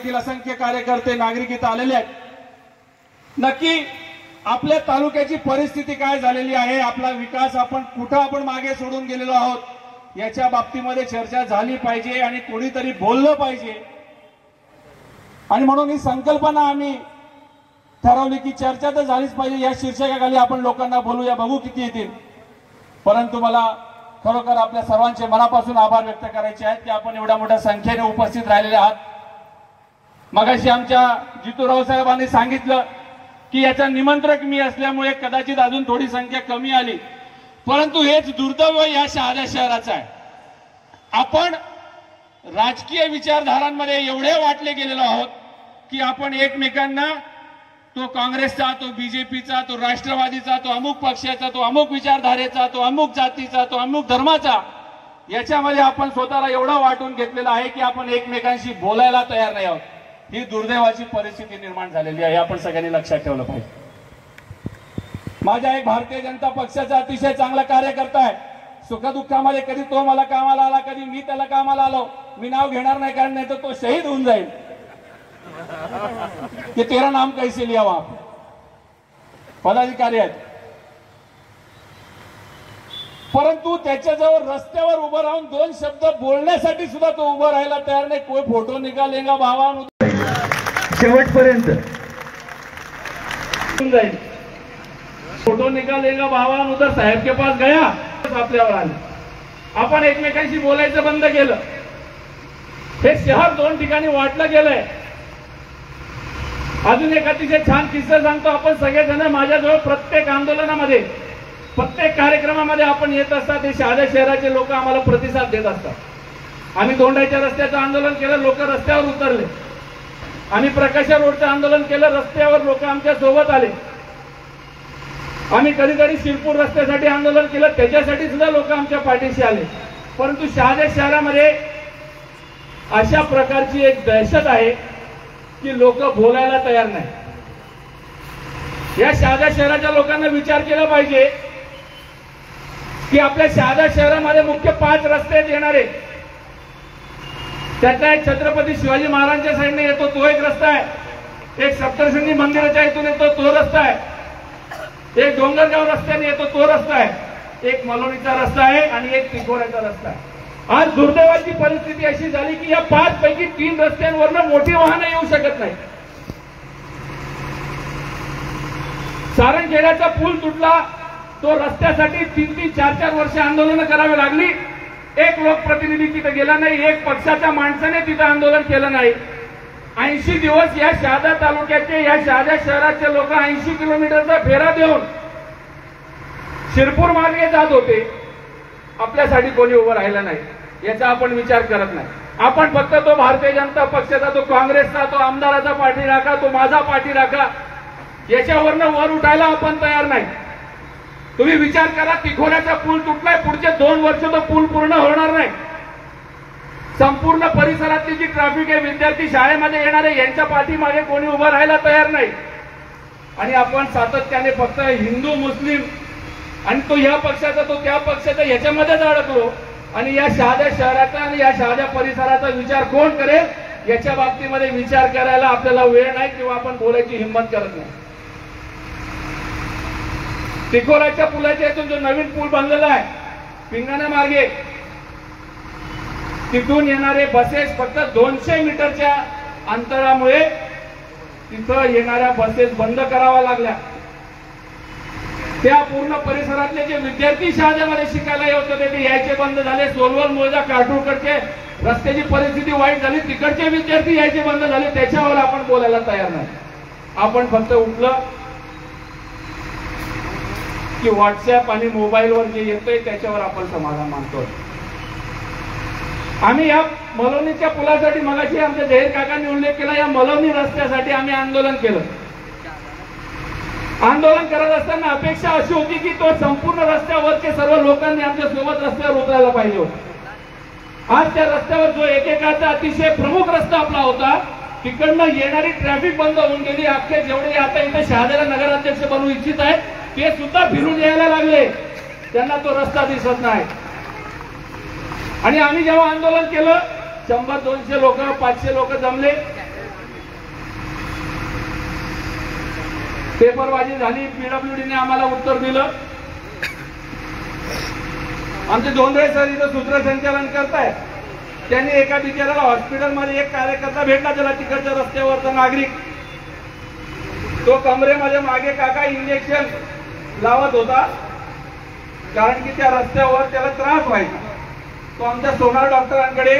देखील असंख्य कार्यकर्ते नागरिक इथं आलेले आहेत। नक्की आपल्या तालुक्याची परिस्थिती काय झालेली आहे, आपला विकास आपण मागे सोडून गेलेलो आहोत याच्या बाबतीमध्ये चर्चा झाली पाहिजे आणि कोणीतरी बोललं पाहिजे। आणि म्हणून ही संकल्पना आम्ही ठरवली की चर्चा तर झालीच पाहिजे, या शीर्षकाखाली आपण लोकांना बोलूया, बघू किती येतील। परंतु मला खरोखर आपल्या सर्वांचे मनापासून आभार व्यक्त करायचे आहेत की आपण एवढ्या मोठ्या संख्येने उपस्थित राहिलेले आहात। मगाशी आमच्या जितूराव साहेबांनी सांगितलं की याचा निमंत्रक मी असल्यामुळे कदाचित अजून थोडी संख्या कमी आली, परंतु हेच दुर्दैव या शहादा शहराचं आहे। आपण राजकीय विचारधारांमध्ये एवढे वाटले गेलेलो आहोत की आपण एकमेकांना तो काँग्रेसचा, तो बीजेपीचा, तो राष्ट्रवादीचा, तो अमुक पक्षाचा, तो अमुक विचारधारेचा, तो अमुक जातीचा, तो अमुक धर्माचा, याच्यामध्ये आपण स्वतःला एवढं वाटून घेतलेलं आहे की आपण एकमेकांशी बोलायला तयार नाही आहोत। ही दुर्दैवाची परिस्थिती निर्माण झालेली आहे, आपण सगळ्यांनी लक्षात ठेवलं पाहिजे। माझ्या एक भारतीय जनता पक्षाचा अतिशय चांगला कार्यकर्ता आहे, सुखदुःखामध्ये कधी तो मला कामाला आला, कधी मी त्याला कामाला आलो। मी नाव घेणार नाही कारण नाही तर तो शहीद होऊन जाईल कि तेरा नाम कैसे लिया वहां पदाधिकारी आहेत, परंतु त्याच्याजवळ रस्त्यावर उभं राहून दोन शब्द बोलण्यासाठी सुद्धा तो उभं राहायला तयार नाही। कोई फोटो निकालेगा भावा शेवटपर्यंत जाईल, फोटो निकालेगा भावा उधर साहेब के पास गया, आपल्यावर आले। आपण एकमेकांशी बोलायचं बंद केलं, हे शहर दोन ठिकाणी वाटलं गेलंय। अजून एक अतिशय छान किस्सा सांगतो। आपण सगळेजण माझ्याजवळ प्रत्येक आंदोलनामध्ये, प्रत्येक कार्यक्रमामध्ये आपण येत असतात, ते शहादा शहराचे लोक आम्हाला प्रतिसाद देत असतात। आम्ही दोंडाईच्या रस्त्याचं आंदोलन केलं, लोक रस्त्यावर उतरले। आम्ही प्रकाशा रोडचं आंदोलन केलं, रस्त्यावर लोक आमच्या सोबत आले। आम्ही कधीतरी शिरपूर रस्त्यासाठी आंदोलन केलं, त्याच्यासाठी सुद्धा लोक आमच्या पाठीशी आले। परंतु शहादा शहरामध्ये अशा प्रकारची एक दहशत आहे की लोक बोलायला तयार नाही। या शहादा शहराच्या लोकांना विचार केला पाहिजे की आपल्या शहादा शहरामध्ये मुख्य 5 रस्ते येणारे, त्यातला एक छत्रपती शिवाजी महाराजांच्या साईडने येतो तो एक रस्ता आहे, एक सप्तशृंगी मंदिराच्या इथून येतो तो रस्ता आहे, एक डोंगरगाव रस्त्याने येतो तो रस्ता आहे, एक मलोनीचा रस्ता आहे आणि एक तिकोऱ्याचा रस्ता आहे। आज दुर्दैवाची परिस्थिती अशी झाली की या 5 पैकी 3 रस्त्यांवरनं मोठी वाहनं येऊ शकत नाही। सारंगखेड्याचा पूल तुटला, तो रस्त्यासाठी 3-3, 4-4 वर्ष आंदोलन करावी लागली। एक लोकप्रतिनिधी तिथे गेला नाही, एक पक्षाच्या माणसाने तिथे आंदोलन केलं नाही। 80 दिवस या शहादा तालुक्याचे, या शहादा शहराचे लोक 80 किलोमीटरचा फेरा देऊन शिरपूर मार्गे जात होते, आपल्यासाठी कोणी उभं राहिलं नाही, याचा आपण विचार करत नाही। आपण फक्त तो भारतीय जनता पक्षाचा, तो काँग्रेसचा, तो आमदाराचा पाठीराखा, तो माझा पाठीराखा, याच्यावरनं वर उठायला आपण तयार नाही। तुम्ही विचार करा, तिकोऱ्याचा पूल तुटलाय, पुढचे 2 वर्ष तो पूल पूर्ण होणार नाही। संपूर्ण परिसरातली जी ट्रॅफिक आहे, विद्यार्थी शाळेमध्ये येणारे, यांच्या पाठीमागे कोणी उभं राहायला तयार नाही। आणि आपण सातत्याने फक्त हिंदू मुस्लिम आणि तो या पक्षाचा, तो त्या पक्षाचा, याच्यामध्येच अडकलो। आणि या शहादा शहराचा आणि या शहादा परिसराचा विचार कोण करेल याच्या बाबतीमध्ये विचार करायला आपल्याला वेळ नाही किंवा आपण बोलायची हिंमत करत नाही। तिकोराच्या पुलाच्या इथून जो नवीन पूल बनलेला आहे पिंगाणा मार्गे, तिथून येणारे बसेस फक्त 200 मीटरच्या अंतरामुळे तिथं येणाऱ्या बसेस बंद कराव्या लागल्या। त्या पूर्ण परिसरातले जे विद्यार्थी शहाद्यामध्ये शिकायला येत होते ते यायचे बंद झाले। सोलवल, मोजा, काटूरकडचे रस्त्याची परिस्थिती वाईट झाली, तिकडचे विद्यार्थी यायचे बंद झाले। त्याच्यावर आपण बोलायला तयार नाही। आपण फक्त उठलं की व्हॉट्सअप आणि मोबाईलवर जे येतंय त्याच्यावर आपण समाधान मानतो। आम्ही या मलोनीच्या पुलासाठी, मगाशी आमच्या जाहीर काकांनी उल्लेख केला, या मलोनी रस्त्यासाठी आम्ही आंदोलन केलं। आंदोलन करत असताना अपेक्षा अशी होती की तो संपूर्ण रस्त्यावरचे सर्व लोकांनी आमच्या सोबत रस्त्यावर उतरायला पाहिजे होतं। आज त्या रस्त्यावर जो एकेकाचा अतिशय प्रमुख रस्ता आपला होता, तिकडनं येणारी ट्रॅफिक बंद होऊन गेली। अख्खे जेवढे आता इथे शहाद्याला नगराध्यक्ष बनवू इच्छित आहेत ते सुद्धा फिरून यायला लागले, त्यांना तो रस्ता दिसत नाही। आणि आम्ही जेव्हा आंदोलन केलं, 100-200 लोक, 500 लोक जमले पेपरबाजी झाली, पीडब्ल्यूडीने आम्हाला उत्तर दिलं. आमचे जोंधळे सर इथं सूत्रसंचालन करतायत. त्यांनी एका बिचाराला हॉस्पिटलमध्ये एक कार्यकर्ता भेटला, त्याला तिकडच्या रस्त्यावरचा नागरिक, तो कमरेमध्ये मागे काका इंजेक्शन लावत होता, कारण की त्या रस्त्यावर त्याला त्रास व्हायचा. तो आमच्या सोनार डॉक्टरांकडे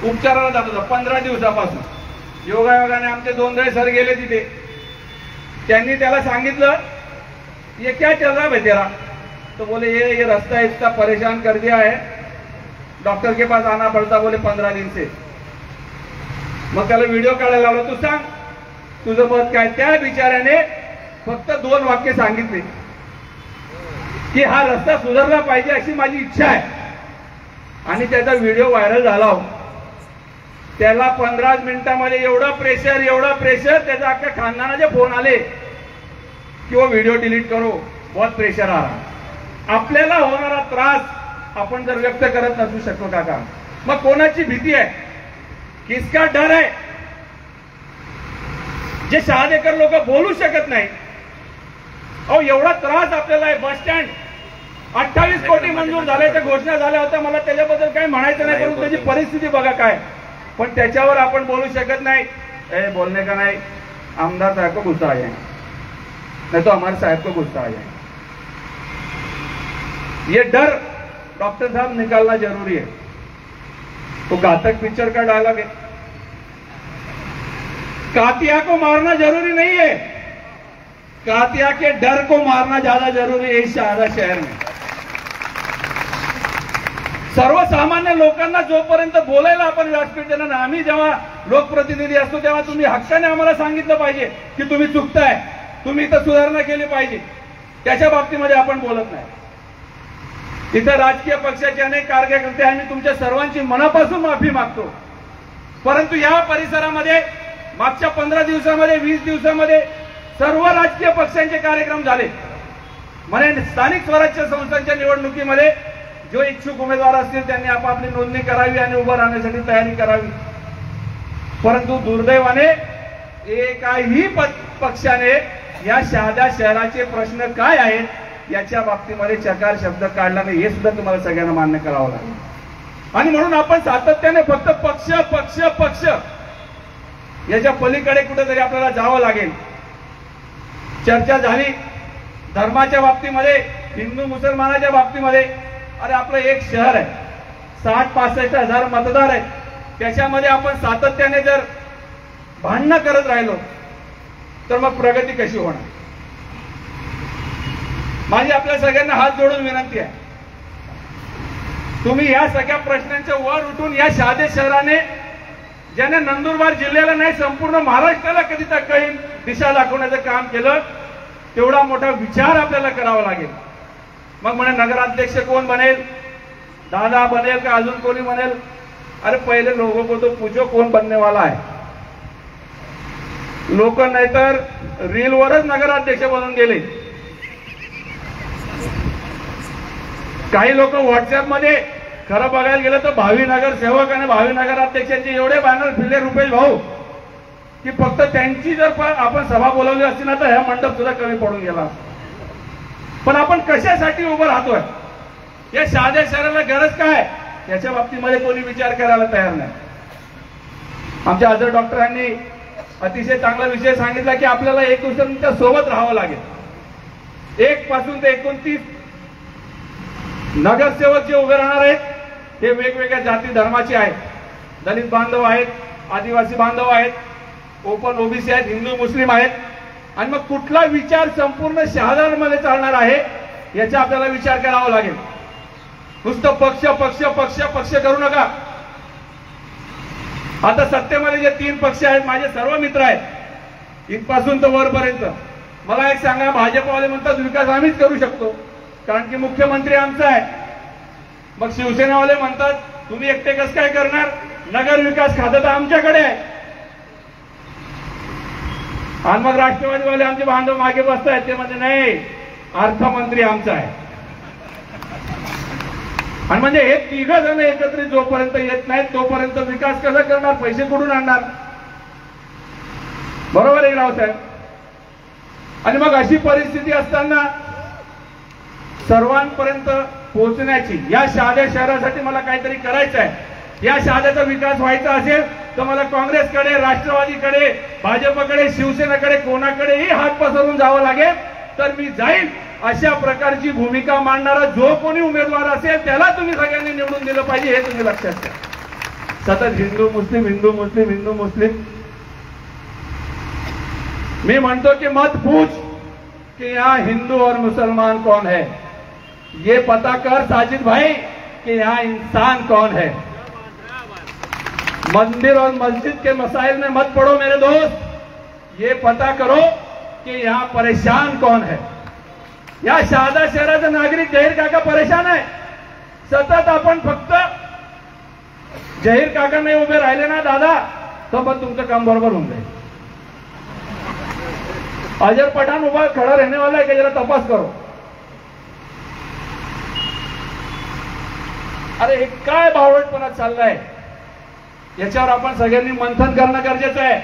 उपचाराला जात होता 15 दिवसापासून. योगायोगाने आमचे जोंधळे सर गेले तिथे. त्यांनी त्याला सांगितलं, ये क्या चल रहा है तेरा? तो बोले ये रास्ता इतना परेशान कर दिया है, डॉक्टर के पास आना पड़ता बोले 15 दिन से. मग त्याला व्हिडिओ काढायला लावला, तू सांग तुझं मत काय. त्या बिचाऱ्याने फक्त 2 वाक्य सांगितले की हा रस्ता सुधारला पाहिजे अशी माझी इच्छा आहे, आणि त्याचा व्हिडिओ व्हायरल झाला. त्याला 15 मिनिटांमध्ये एवढं प्रेशर, त्याच्या अख्ख्या खानदानाचे फोन आले की वो व्हिडिओ डिलीट करो, बहुत प्रेशर आ रहा. आपल्याला होणारा त्रास आपण जर व्यक्त करत नसू शकतो काका, मग कोणाची भीती आहे, किसका डर आहे? जे शहादेकर लोक बोलू शकत नाही. अहो एवढा त्रास आपल्याला आहे. बस स्टँड 28 कोटी मंजूर झाल्याच्या घोषणा झाल्या होत्या, मला त्याच्याबद्दल काही म्हणायचं नाही, परंतु त्याची परिस्थिती बघा काय. पण त्याच्यावर आपण बोलू शकत नाही. बोलने का नाही, आमदार साहब को गुस्सा आ जाए, नहीं तो हमारे साहब को गुस्सा आ जाए. ये डर डॉक्टर साहब निकालना जरूरी है. तो घातक पिक्चर का डायलॉग है, कातिया को मारना जरूरी नहीं है, कातिया के डर को मारना ज्यादा जरूरी है इस शहर में. सर्वसामान्य लोकांना जोपर्यंत बोलायला आपण व्यासपीठ देणार नाही, आम्ही जेव्हा लोकप्रतिनिधी असतो तेव्हा तुम्ही हक्काने आम्हाला सांगितलं पाहिजे की तुम्ही चुकताय, तुम्ही इथं सुधारणा केली पाहिजे. त्याच्या बाबतीमध्ये आपण बोलत नाही. इथं राजकीय पक्षाचे अनेक कार्यकर्ते आम्ही तुमच्या सर्वांची मनापासून माफी मागतो, परंतु या परिसरामध्ये मागच्या 15 दिवसामध्ये 20 दिवसामध्ये सर्व राजकीय पक्षांचे कार्यक्रम झाले. म्हणजे स्थानिक स्वराज्य संस्थांच्या निवडणुकीमध्ये जो इच्छुक उमेदवार असतील त्यांनी आपापली नोंदणी करावी आणि उभं राहण्यासाठी तयारी करावी. परंतु दुर्दैवाने एकाही पक्षाने या शहादा शहराचे प्रश्न काय आहेत याच्या बाबतीमध्ये चकार शब्द काढला नाही, हे सुद्धा तुम्हाला सगळ्यांना मान्य करावं लागेल. आणि म्हणून आपण सातत्याने फक्त पक्ष पक्ष पक्ष याच्या पलीकडे कुठेतरी आपल्याला जावं लागेल. चर्चा झाली धर्माच्या बाबतीमध्ये, हिंदू मुसलमानाच्या बाबतीमध्ये. अरे आपलं एक शहर आहे, 60-65 हजार मतदार आहेत, त्याच्यामध्ये आपण सातत्याने जर भांडणं करत राहिलो तर मग प्रगती कशी होणार. माझी आपल्या सगळ्यांना हात जोडून विनंती आहे, तुम्ही या सगळ्या प्रश्नांच्या वर उठून या शहादे शहराने ज्याने नंदुरबार जिल्ह्याला नाही संपूर्ण महाराष्ट्राला कधी तक काही दिशा दाखवण्याचं काम केलं, तेवढा मोठा विचार आपल्याला करावा लागेल. मग म्हणे नगराध्यक्ष कोण बनेल, दादा बनेल का अजून कोणी बनेल? अरे पहले लोगों को तो पूछो कौन बनने वाला है. लोक नाहीतर रीलवरच नगराध्यक्ष बनून गेले. काही लोक व्हॉट्सअप मध्ये, खरं बघायला गेलं तर भावी नगरसेवक आणि भावी नगराध्यक्षांचे एवढे बॅनर फिरले रुपेश भाऊ की फक्त त्यांची जर आपण सभा बोलवली असती ना तर हा मंडप सुद्धा कमी पडून गेला. पण आपण कशासाठी उभं राहतोय, या शहाद्या शहराला गरज काय, याच्या बाबतीमध्ये कोणी विचार करायला तयार नाही. आमच्या आदर डॉक्टरांनी अतिशय चांगला विषय सांगितला की आपल्याला एक दुसऱ्यांच्या सोबत राहावं लागेल. 1 पासून ते 29 नगरसेवक जे उभे राहणार आहेत ते वेगवेगळ्या जाती धर्माचे आहेत. दलित बांधव आहेत, आदिवासी बांधव आहेत, ओपन ओबीसी आहेत, हिंदू मुस्लिम आहेत. आणि मग कुठला विचार संपूर्ण शहरांमध्ये चालणार आहे याचा आपल्याला विचार करावा लागेल. नुसतं पक्ष पक्ष पक्ष पक्ष करू नका. आता सत्तेमध्ये जे 3 पक्ष आहेत, माझे सर्व मित्र आहेत इथपासून तर वरपर्यंत. मला एक सांगा, भाजपवाले म्हणतात विकास आम्हीच करू शकतो कारण की मुख्यमंत्री आमचा आहे. मग शिवसेनावाले म्हणतात तुम्ही एकटे कसं काय करणार, नगर विकास खातं तर आमच्याकडे आहे. आणि मग राष्ट्रवादीवाले आमचे बांधव मागे बसतायत, ते म्हणजे नाही अर्थमंत्री आमचा आहे. आणि म्हणजे हे 3 जण एकत्रित जोपर्यंत येत नाहीत तोपर्यंत विकास कसा करणार, पैसे कुठून आणणार. बरोबर आहे रावसाहेब. आणि मग अशी परिस्थिती असताना सर्वांपर्यंत पोहोचण्याची, या शहादा शहरासाठी मला काहीतरी करायचं आहे, या शहाद्याचा विकास व्हायचा असेल तर मला काँग्रेसकडे, राष्ट्रवादीकडे, भाजपकडे, शिवसेनेकडे कोणाकडेही हात पसरून जावं लागेल तर मी जाईल. अशा प्रकारची भूमिका मांडणारा जो कोणी उमेदवार असेल त्याला तुम्ही सगळ्यांनी निवडून दिलं पाहिजे, हे तुम्ही लक्षात घ्या. सतत हिंदू मुस्लिम, हिंदू मुस्लिम, हिंदू मुस्लिम. मैं मानता कि मत पूछ कि यहाँ हिंदू और मुसलमान कौन है, ये पता कर साजिद भाई कि यहाँ इंसान कौन है. मंदिर और मस्जिद के मसाइल में मत पड़ो मेरे दोस्त, ये पता करो कि यहाँ परेशान कौन है. या शहादा शहराचा नागरिक जहीर काका परेशान आहे. सतत आपण फक्त जहीर काका नाही उभे राहिले ना दादा, तो पण तुमचं काम बरोबर होऊन जाईल. अजर पठाण उभा खड़ा रहने वाला है कि जरा तपास करो. अरे हे काय बावळटपणा चाललाय, याच्यावर आपण सगळ्यांनी मंथन करणं गरजेचं आहे.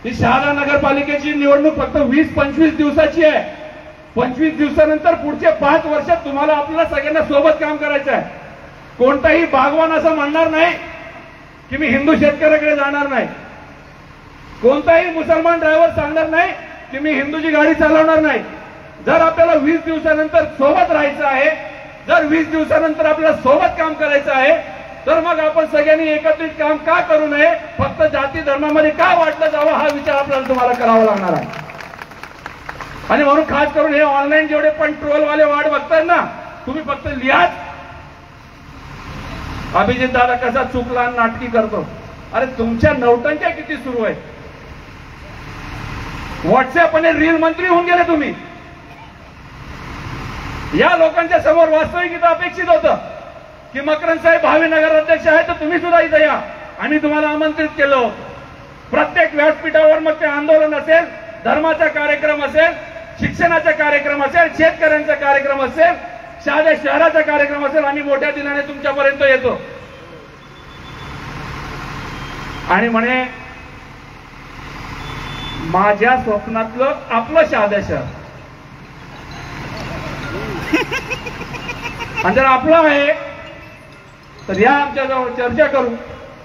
ही शहादा नगरपालिकेची निवडणूक फक्त 20-25 दिवसाची आहे. 25 दिवसानंतर पुढचे 5 वर्षात तुम्हाला आपल्याला सगळ्यांना सोबत काम करायचं आहे. कोणताही बागवान असं म्हणणार नाही की मी हिंदू शेतकऱ्याकडे जाणार नाही. कोणताही मुसलमान ड्रायव्हर सांगणार नाही की मी हिंदूची गाडी चालवणार नाही. जर आपल्याला 20 दिवसानंतर सोबत राहायचं आहे, जर 20 दिवसानंतर आपल्याला सोबत काम करायचं आहे, तर मग आपण सगळ्यांनी एकत्रित काम का करू नये, फक्त जाती धर्मामध्ये का वाटलं जावं हा विचार आपल्याला तुम्हाला करावा लागणार आहे. आणि म्हणून खास करून हे ऑनलाईन जेवढे पण ट्रोलवाले वाट बघताय ना, तुम्ही फक्त लिहाच अभिजित दादा कसा चुकला आणि नाटकी करतो. अरे तुमच्या नौटंक्या किती सुरू आहेत. व्हॉट्सअप आणि रील मंत्री होऊन गेले तुम्ही. या लोकांच्या समोर वास्तविकता अपेक्षित होतं की मकरंद साहेब भावी नगराध्यक्ष आहे तर तुम्ही सुद्धा इथं या. आम्ही तुम्हाला आमंत्रित केलं होतं. प्रत्येक व्यासपीठावर मग ते आंदोलन असेल, धर्माचा कार्यक्रम असेल, शिक्षणाचा कार्यक्रम असेल, शेतकऱ्यांचा कार्यक्रम असेल, शहादा शहराचा कार्यक्रम असेल, आम्ही मोठ्या दिनाने तुमच्यापर्यंत येतो. आणि म्हणे माझ्या स्वप्नातलं आपलं शहादा शहर, आणि जर आपलं आहे तर या आमच्याजवळ चर्चा करू.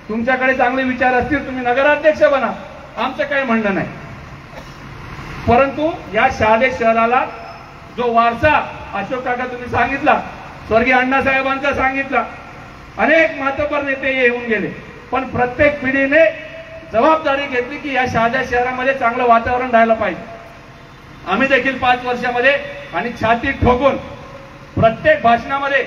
तुमच्याकडे चांगले विचार असतील तुम्ही नगराध्यक्ष बना, आमचं काही म्हणणं नाही. परंतु या शहादा शहराला जो वारसा अशोक काका तुम्ही सांगितला, स्वर्गीय अण्णासाहेबांचा सांगितला, अनेक मातबर नेते येऊन गेले, पण प्रत्येक पिढीने जबाबदारी घेतली की या शहादा शहरामध्ये चांगलं वातावरण राहायला पाहिजे. आम्ही देखील 5 वर्षामध्ये आणि छाती ठोकून प्रत्येक भाषणामध्ये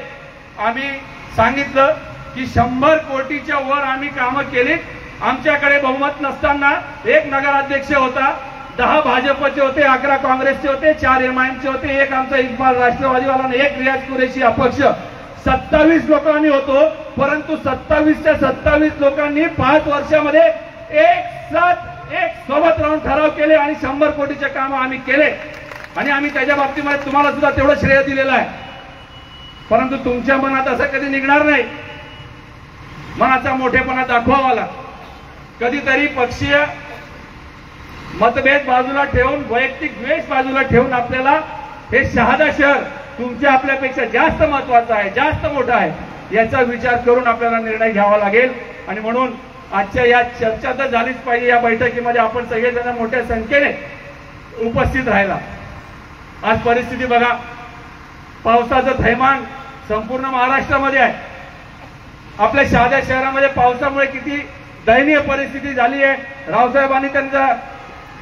आम्ही सांगितलं की 100 कोटीच्या वर आम्ही कामं केली. आमच्याकडे बहुमत नसताना 1 नगराध्यक्ष होता, 10 भाजपचे होते, 11 काँग्रेसचे होते, 4 एमआयएमचे होते, 1 आमचा इक्बाल राष्ट्रवादीवाला, 1 रियाज कुरेशी अपक्ष, 27 लोकांनी होतो. परंतु 27च्या 27 लोकांनी 5 वर्षामध्ये एक सोबत राहून ठराव केले आणि 100 कोटीचे काम आम्ही केले. आणि आम्ही त्याच्या बाबतीमध्ये तुम्हाला सुद्धा तेवढं श्रेय दिलेलं आहे. परंतु तुमच्या मनात असं कधी निघणार नाही. मनाचा मोठेपणा दाखवावाला, कधीतरी पक्षीय मतभेद बाजूला ठेवून, वैयक्तिक द्वेष बाजूला ठेवून आपल्याला हे शहादा शहर तुमच्या आपल्यापेक्षा जास्त महत्वाचं आहे, जास्त मोठं आहे, याचा विचार करून आपल्याला निर्णय घ्यावा लागेल. आणि म्हणून आजच्या या चर्चा तर झालीच पाहिजे. या बैठकीमध्ये आपण सगळेजण मोठ्या संख्येने उपस्थित राहिला. आज परिस्थिती बघा, पावसाचं थैमान संपूर्ण महाराष्ट्रामध्ये आहे. आपल्या शहादा शहरामध्ये पावसामुळे किती दयनीय परिस्थिती झाली आहे, रावसाहेबांनी त्यांच्या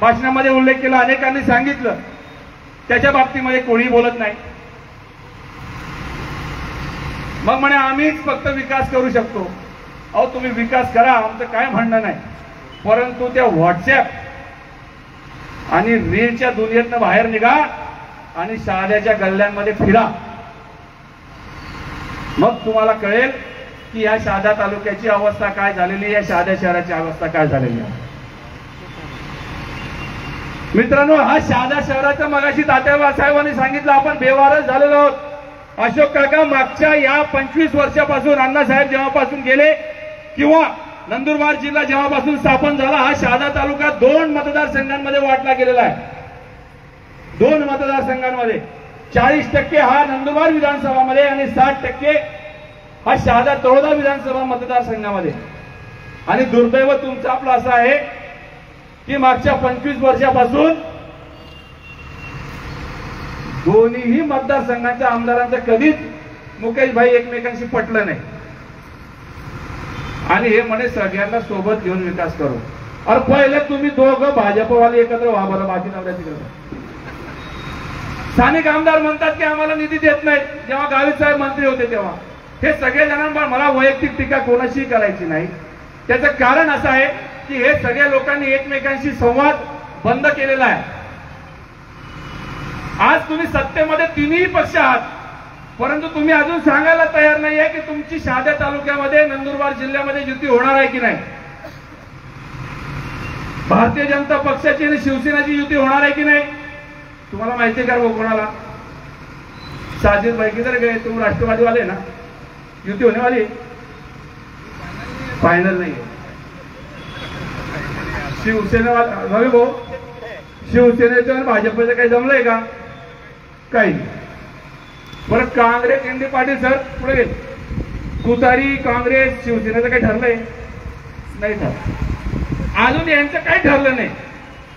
भाषणामध्ये उल्लेख केला, अनेकांनी सांगितलं. त्याच्या बाबतीमध्ये कोणी बोलत नाही. मग म्हणे आम्हीच फक्त विकास करू शकतो. अहो तुम्ही विकास करा, आमचं काय म्हणणं नाही, परंतु त्या व्हॉट्सअप आणि रीलच्या दुनियेतनं बाहेर निघा आणि शहाद्याच्या गल्ल्यांमध्ये फिरा. मग तुम्हाला कळेल की या शहादा तालुक्याची अवस्था काय झालेली, या शहादा शहराची अवस्था काय झालेली आहे. मित्रांनो, हा शहादा शहराचा मगाशी तात्या साहेबांनी सांगितलं, आपण बेवारस झालेलो आहोत. अशोक काका मागच्या या 25 वर्षापासून अण्णासाहेब जेव्हापासून गेले किंवा नंदुरबार जिल्हा जेव्हापासून स्थापन झाला, हा शहादा तालुका 2 मतदारसंघांमध्ये वाटला गेलेला आहे. 2 मतदारसंघांमध्ये 40% हा नंदुरबार विधानसभामध्ये आणि 60% हा शहादा तळोदा विधानसभा मतदारसंघामध्ये. आणि दुर्दैव तुमचं आपलं असं आहे की मागच्या 25 वर्षापासून दोन्हीही मतदारसंघांच्या आमदारांचं कधीच मुकेश भाई एकमेकांशी पटलं नाही. आणि हे म्हणे सगळ्यांना सोबत घेऊन विकास करू. अरे पहिले तुम्ही दोघं भाजपवाले एकत्र व्हा बरं, बाकी नवऱ्या तिकडे. स्थानिक आमदार म्हणतात की आम्हाला निधी देत नाही. जेव्हा गावित साहेब मंत्री होते तेव्हा हे सगळे जणांना, मला वैयक्तिक टीका कोणाशी करायची नाही. त्याचं कारण असं आहे की हे सगळ्या लोकांनी एकमेकांशी संवाद बंद केलेला आहे. आज तुम्ही सत्तेमध्ये तिन्ही पक्ष आहात, परंतु तुम्ही अजून सांगायला तयार नाहीये की तुमची शहादा तालुक्यामध्ये नंदुरबार जिल्ह्यामध्ये युती होणार आहे की नाही. भारतीय जनता पक्षाची आणि शिवसेनेची युती होणार आहे की नाही तुम्हाला माहिती आहे का? कोणाला? साजिद भाई किधर गए? तुम राष्ट्रवादी वाले ना, युती होने वाली फायनल नाही आहे. शिवसेनेवाला रवी भाऊ, शिवसेनेचं आणि भाजपचं काही जमलंय का? काही. बरं काँग्रेस एनडी पाटील सर पुढे गेले. तुतारी काँग्रेस शिवसेनेचं काही ठरलंय नाही ठरलं अजून, यांचं काही ठरलं नाही.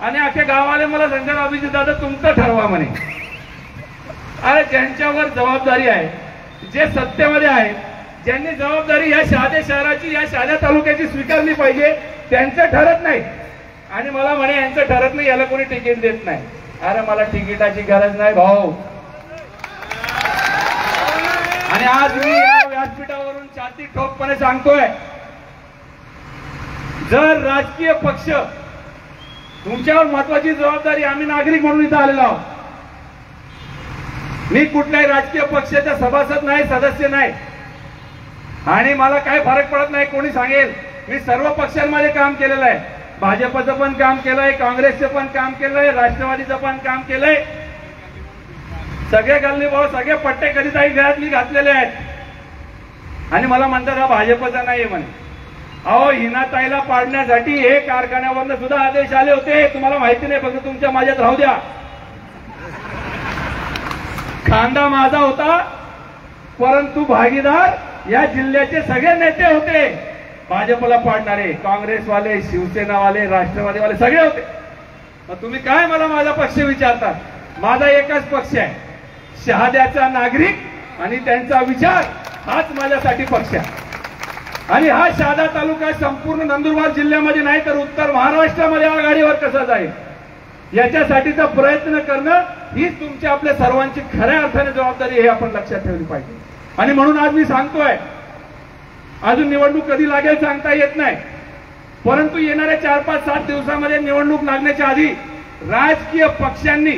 आणि अख्ख्या गावाले मला सांगतात अभिजित दादा तुमचं ठरवा म्हणे. अरे ज्यांच्यावर जबाबदारी आहे, जे सत्तेमध्ये आहे, ज्यांनी जबाबदारी या शहादा शहराची, या शहादा तालुक्याची स्वीकारली पाहिजे, त्यांचं ठरत नाही. आणि मला म्हणे यांचं ठरत नाही, याला कोणी तिकीट देत नाही. अरे मला तिकिटाची गरज नाही भाऊ. आणि आज मी या व्यासपीठावरून छाती ठोकपणे सांगतोय, जर राजकीय पक्ष तुमच्यावर महत्वाची जबाबदारी, आम्ही नागरिक म्हणून इथं आलेलो आहोत. मी कुठल्याही राजकीय पक्षाचा सभासद नाही, सदस्य नाही. आणि मला काय फरक पडत नाही कोणी सांगेल. मी सर्व पक्षांमध्ये काम केलेलं आहे. भाजपचं पण काम केलंय, काँग्रेसचं पण काम केलंय, राष्ट्रवादीचं पण काम केलंय. सगळे गल्ली भाऊ, सगळे पट्टे कधीतरी घरात मी घातलेले आहेत. आणि मला म्हणतात हा भाजपचा नाही म्हणे. अहो हिनाताईला पाडण्यासाठी हे कारखान्यावरनं सुद्धा आदेश आले होते. तुम्हाला माहिती नाही, फक्त तुमच्या माझ्यात राहू द्या. खांदा माझा होता, परंतु भागीदार या जिल्ह्याचे सगळे नेते होते. भाजपला पाडणारे काँग्रेसवाले, शिवसेनावाले, राष्ट्रवादीवाले सगळे होते. मग तुम्ही काय मला माझा पक्ष विचारता? माझा एकच पक्ष आहे, शहाद्याचा नागरिक आणि त्यांचा विचार हाच माझ्यासाठी पक्ष आहे. आणि हा शहादा तालुका संपूर्ण नंदुरबार जिल्ह्यामध्ये नाही तर उत्तर महाराष्ट्रामध्ये आघाडीवर कसा जाईल याच्यासाठीचा प्रयत्न करणं हीच तुमची, आपल्या सर्वांची खऱ्या अर्थाने जबाबदारी, हे आपण लक्षात ठेवली पाहिजे. आणि म्हणून आज मी सांगतोय, अजून निवडणूक कधी लागेल सांगता येत नाही, परंतु येणाऱ्या 4-5-7 दिवसामध्ये निवडणूक लागण्याच्या आधी राजकीय पक्षांनी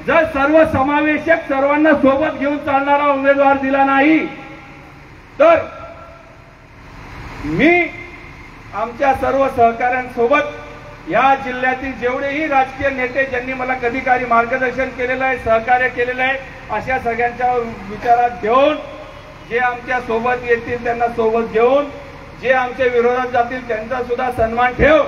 जर सर्वसमावेशक, सर्वांना सोबत घेऊन चालणारा उमेदवार दिला नाही तर मी आमच्या सर्व सहकाऱ्यांसोबत या जिल्ह्यातील जेवढेही राजकीय नेते ज्यांनी मला कधी काही मार्गदर्शन केलेलं आहे, सहकार्य केलेलं आहे, अशा सगळ्यांच्या विचारात घेऊन, जे आमच्या सोबत येतील त्यांना सोबत घेऊन, जे आमच्या विरोधात जातील त्यांचा सुद्धा सन्मान ठेव,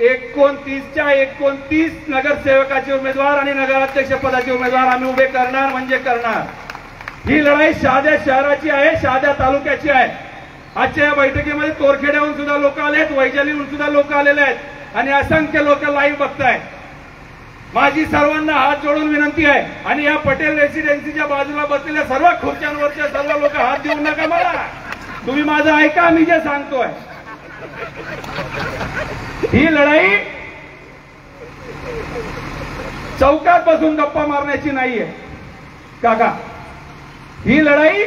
29च्या 29 नगरसेवकाचे उमेदवार आणि नगराध्यक्ष पदाचे उमेदवार आम्ही उभे करणार म्हणजे करणार. ही लढाई शहादा शहराची आहे, शहादा तालुक्याची आहे. आजच्या या बैठकीमध्ये तोरखेड्याहून सुद्धा लोक आलेत, वैजालीहून सुद्धा लोक आलेले आहेत आणि असंख्य लोक लाईव्ह बघतायत. माझी सर्वांना हात जोडून विनंती आहे आणि या पटेल रेसिडेन्सीच्या बाजूला बसलेल्या सर्व खुर्च्यांवरच्या सर्व लोक हात देऊ नका मला. तुम्ही माझं ऐका, मी जे सांगतोय. ही लढाई चौकात बसून गप्पा मारण्याची नाहीये काका. ही लढाई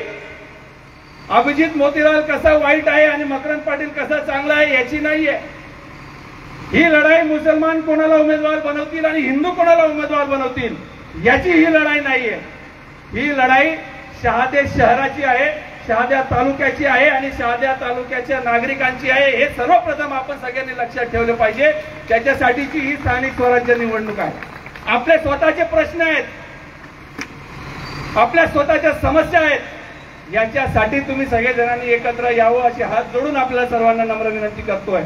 अभिजित मोतीलाल कसा वाईट आहे आणि मकरंद पाटील कसा चांगला आहे याची नाहीये. ही लढाई मुसलमान कोणाला उमेदवार बनवतील आणि हिंदू कोणाला उमेदवार बनवतील याची ही लढाई नाहीये. ही लढाई शहादा शहराची आहे, शहादा तालुक्याची आहे आणि शहादा तालुक्याच्या नागरिकांची आहे. हे सर्वप्रथम आपण सगळ्यांनी लक्षात ठेवलं पाहिजे. त्याच्यासाठीची ही स्थानिक स्वराज्य निवडणूक आहे. आपले स्वतःचे प्रश्न आहेत, आपल्या स्वतःच्या समस्या आहेत. याच्यासाठी तुम्ही सगळे जणांनी एकत्र यावं अशी हात जोडून आपल्याला सर्वांना नम्र विनंती करतोय.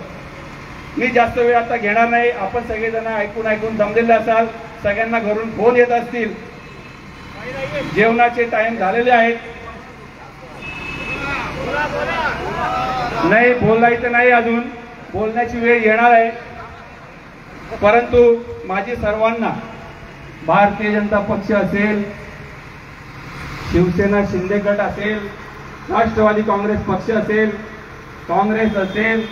मी जास्त वेळ आता घेणार नाही. आपण सगळेजण ऐकून दमलेले असाल. सगळ्यांना घरून फोन येत असतील. जेवणाचे टाइम झालेले आहेत. नाही बोलायचं नाही, अजून बोलण्याची वेळ येणार आहे. परंतु माझी सर्वांना, भारतीय जनता पक्ष असेल, शिवसेना शिंदे गट असेल, राष्ट्रवादी काँग्रेस पक्ष असेल, काँग्रेस असेल,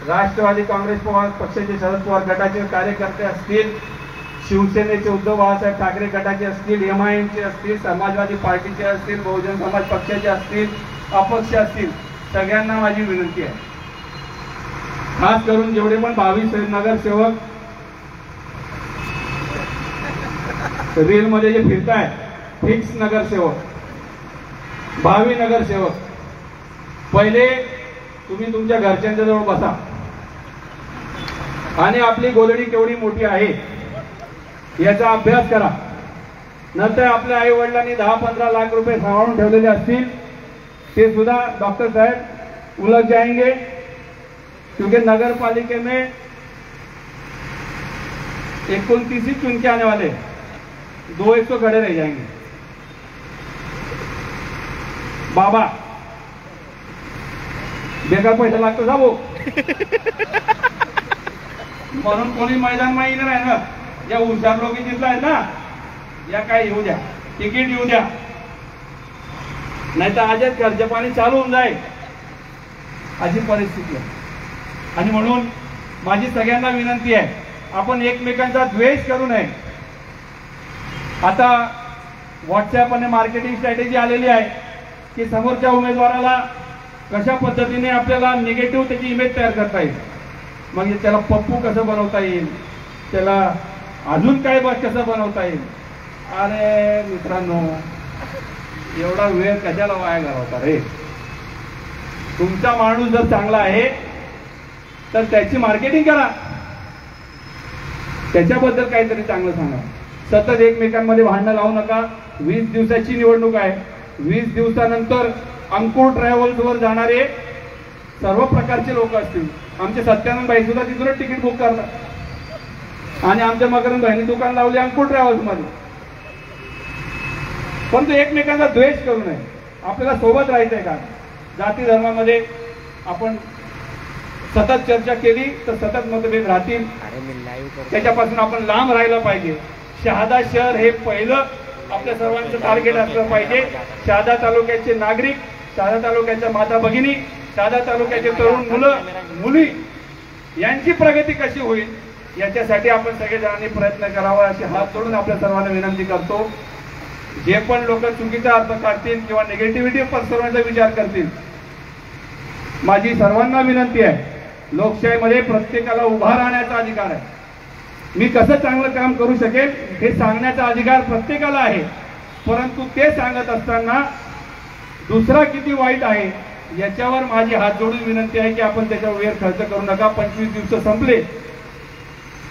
राष्ट्रवादी काँग्रेस पक्षाचे शरद पवार गटाचे कार्यकर्ते असतील, शिवसेनेचे उद्धव बाळासाहेब ठाकरे गटाचे असतील, MIMचे असतील, समाजवादी पार्टीचे असतील, बहुजन समाज पक्षाचे असतील, अपक्ष असतील, सगळ्यांना माझी विनंती आहे. खास करून जेवढे पण 22 नगरसेवक रील मध्ये जे फिरताय, फिक्स नगरसेवक, 22 नगरसेवक, पहिले तुम्ही तुमच्या घरच्यांच्या जवळ बसा आणि आपली गोधडी केवढी मोठी आहे याचा अभ्यास करा. नंतर आपल्या आई वडिलांनी 10-15 लाख रुपये सांभाळून ठेवलेले असतील, ते सुद्धा डॉक्टर साहब उलझ जाएंगे, क्योंकि नगर पालिका में 29 ही चुन के आने वाले, 2 तो खड़े रह जाएंगे. बाबा बेकार पैसा लागतो जाबो म्हणून कोणी मैदान मा येणार आहे ना, या हुशार लोक जिंकला आहेत ना, या काय येऊ द्या, तिकीट येऊ द्या, नाही तर आजच घरचे पाणी चालू होऊन जाईल अशी परिस्थिती आहे. आणि म्हणून माझी सगळ्यांना विनंती आहे, आपण एकमेकांचा द्वेष करू नये. आता व्हॉट्सअप आणि मार्केटिंग स्ट्रॅटेजी आलेली आहे की समोरच्या उमेदवाराला कशा पद्धतीने आपल्याला निगेटिव्ह त्याची इमेज तयार करता येईल. मग त्याला पप्पू कसं बनवता येईल, त्याला अजून काय कसं बनवता येईल. अरे मित्रांनो, एवढा वेळ कशाला वाया घालवता रे. तुमचा माणूस जर चांगला आहे तर त्याची मार्केटिंग करा, त्याच्याबद्दल काहीतरी चांगलं सांगा. सतत एकमेकांमध्ये भांडणं लावू नका. 20 दिवसाची निवडणूक आहे. 20 दिवसानंतर अंकुर ट्रॅव्हल्स वर जाणारे सर्व प्रकारचे लोक असतील. आमचे सत्यानंद भाई सुद्धा तिथूनच तिकीट बुक करतात आणि आमच्या मकरंद भाईनी दुकान लावले अंकुर ट्रॅव्हल्स मध्ये. परंतु एकमेकांचा द्वेष करू नये. आपल्याला सोबत राहायचंय का. जाती धर्मामध्ये आपण सतत चर्चा केली तर सतत मतभेद राहतील. त्याच्यापासून आपण लांब राहायला पाहिजे. शहादा शहर हे पहिलं आपल्या सर्वांचं टार्गेट असलं पाहिजे. शहादा तालुक्याचे नागरिक, शहादा तालुक्याच्या माता भगिनी, शहादा तालुक्याचे तरुण मुलं मुली यांची प्रगती कशी होईल याच्यासाठी आपण सगळेजणांनी प्रयत्न करावा अशी हात जोडून आपल्या सर्वांना विनंती करतो. जे पण लोक चुकीचा अर्थ काढतील किंवा निगेटिव्हिटी पसरवण्याचा विचार करतील, माझी सर्वांना विनंती आहे, लोकशाहीमध्ये प्रत्येकाला उभा राहण्याचा अधिकार आहे. मी कसं चांगलं काम करू शकेल हे सांगण्याचा अधिकार प्रत्येकाला आहे. परंतु ते सांगत असताना दुसरा किती वाईट आहे याच्यावर माझी हात जोडून विनंती आहे की आपण त्याच्यावर वेळ खर्च करू नका. 25 दिवस संपले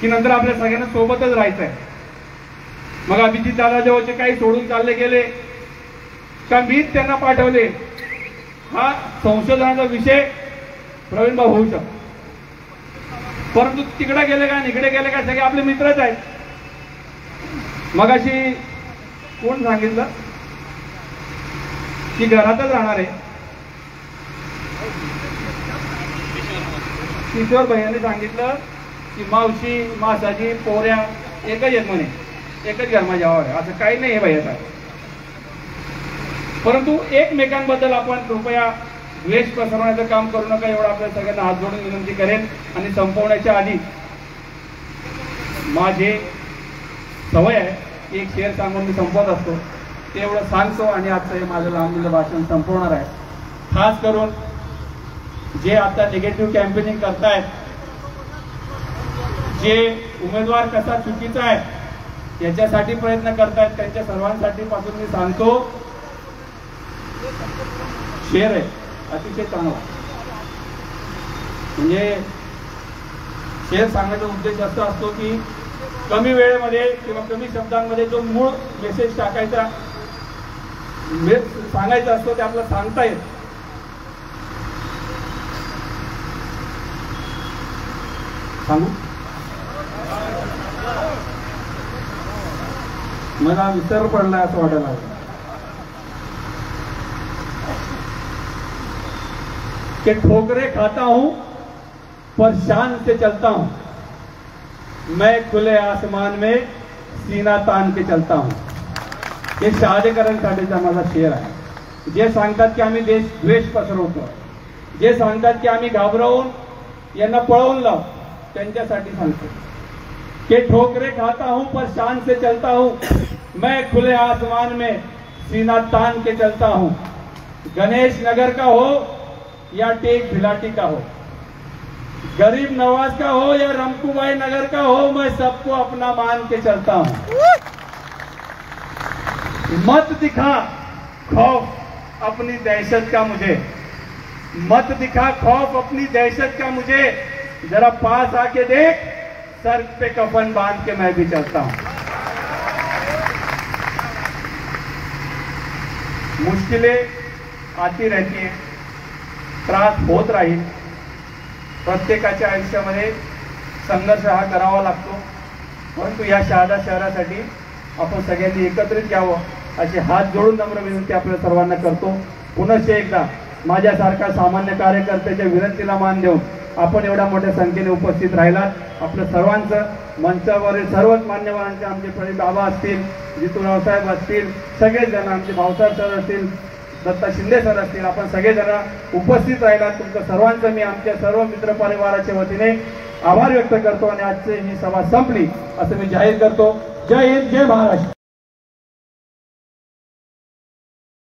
की नंतर आपल्या सगळ्यांना सोबतच राहायचं आहे. मग अभिजित दादा जेव्हा काही सोडून चालले गेले का मीच त्यांना पाठवले, हा संशोधनाचा विषय प्रवीण भाऊ होऊ शकतो. परंतु तिकडे गेले का इकडे गेले का सगळे आपले मित्रच आहेत. मगाशी कोण सांगितलं की घरातच राहणार आहे. किशोर भैयाने सांगितलं की मावशी मासाजी पोऱ्या एकच आहेत म्हणे, एकच घर माझ्या आहे. असं काही नाही आहे भैया. परंतु एकमेकांबद्दल आपण कृपया द्वेष पसरवण्याचं काम करू नका एवढं आपल्या सगळ्यांना हात जोडून विनंती करेन. आणि संपवण्याच्या आधी माझे सवय आहे एक शेअर सांगून मी संपवत असतो, ते एवढं सांगतो आणि आजचं हे माझं लांबलेलं भाषण संपवणार आहे. खास करून जे आता निगेटिव्ह कॅम्पेनिंग करतायत, जे उमेदवार कसा चुकीचा आहे याच्यासाठी प्रयत्न करतायत, त्यांच्या सर्वांसाठी पासून मी सांगतो, शेअर आहे अतिशय चांगला. म्हणजे शेअर सांगण्याचा उद्देश असा असतो की कमी वेळेमध्ये किंवा कमी शब्दांमध्ये जो मूळ मेसेज टाकायचा सांगायचा असतो ते आपल्याला सांगता येत. सांगू मला विसर पडलाय असं वाटायला लागलं कि ठोकरे खाता हूं पर शान से चलता हूं मैं खुले आसमान में सीना तान के चलता हूं हे शहादेकरांसाठीचा माझा शेर आहे जे सांगतात की आम्ही देश द्वेष पसरवतो जे सांगतात की आम्ही घाबरवून यांना पळवून लाव त्यांच्यासाठी सांगतो कि ठोकरे खाता हूं पर शान से चलता हूं मैं खुले आसमान में सीना तान के चलता हूं गणेश नगर का हो या टेक भिलाटी का हो गरीब नवाज का हो या रमकुबाई नगर का हो मैं सबको अपना मान के चलता हूं मत दिखा खौफ अपनी दहशत का मुझे मत दिखा खौफ अपनी दहशत का मुझे जरा पास आके देख सर पे कफन बांध के मैं भी चलता हूं मुश्किलें आती रहती हैं त्रास होत राहील प्रत्येकाच्या आयुष्यामध्ये संघर्ष हा करावा लागतो परंतु या शहादा शहरासाठी आपण सगळ्यांनी एकत्रित यावं अशी हात जोडून नम्र विनंती आपल्या सर्वांना करतो पुनश्च एकदा माझ्यासारखा सामान्य कार्यकर्त्याच्या विनंतीला मान देऊन आपण एवढ्या मोठ्या संख्येने उपस्थित राहिलात आपल्या सर्वांचं मंचावरील सर्वच मान्यवरांचे आमचे प्रदीप बाबा असतील जितू रावसाहेब असतील सगळेच जण आमचे भाऊसाहेब सर असतील दत्ता शिंदे सर असतील आपण सगळेजण उपस्थित राहिलात तुमचं सर्वांचं मी आमच्या सर्व मित्र परिवाराच्या वतीने आभार व्यक्त करतो आणि आजची ही सभा संपली असं मी जाहीर करतो जय हिंद जय महाराष्ट्र